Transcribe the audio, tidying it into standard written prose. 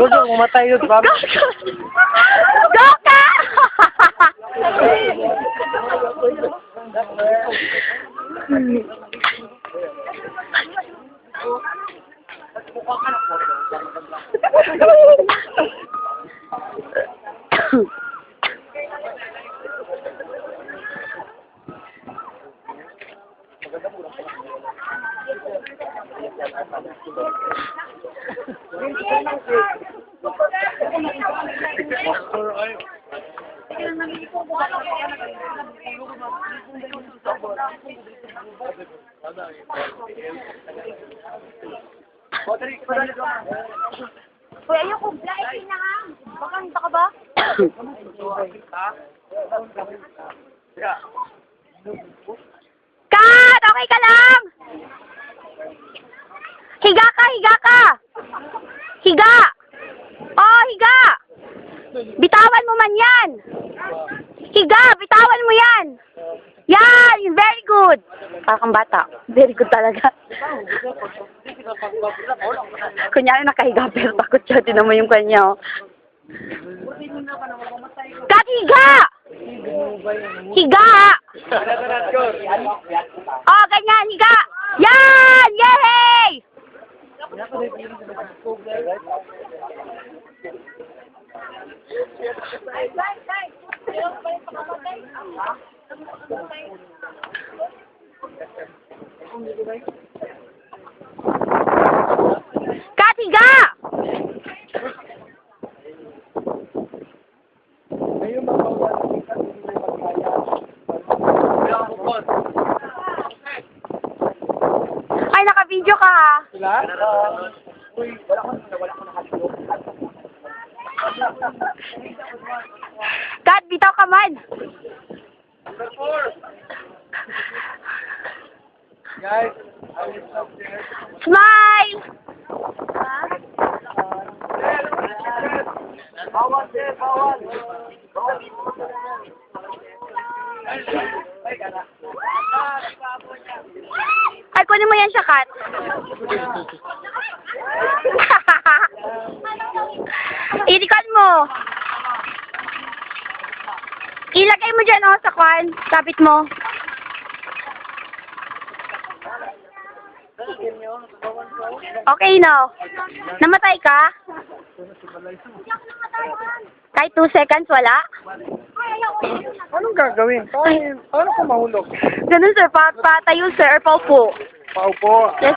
Jojo, mamatay yun, Go, promise. go! Go ka! Uy, ayoko, blind na nga. Baka nita ka ba? Kat! Okay ka lang? Higa ka, higa ka! Higa! Oh, higa! Bitawan mo man yan! Higa! Bitawan mo yan! Yan! Very good! Kakang bata. Very good talaga. Kunyari nakahiga pero takot siya. Tinan mo yung kanya. Kat, higa! Higa! Oh, ganyan, higa! Yan! Yay! Kat, higa! Ay, naka-video ka ha. Sila? Uy, wala ko na halilo. Kat, bitaw ka man. Number 4. Guys, I will stop there. Smile! Bawal, sir, bawal. Ay, kunin mo yan siya, Kat. Itikan mo. Ilagay mo dyan, oh, sa kwan. Kapit mo. Okay, no. Namatay ka? Kahit 2 seconds, wala? Anong gagawin? Paano ko mahulog? Ganun, sir. Patayo, sir. Or paupo. Paupo. Yes,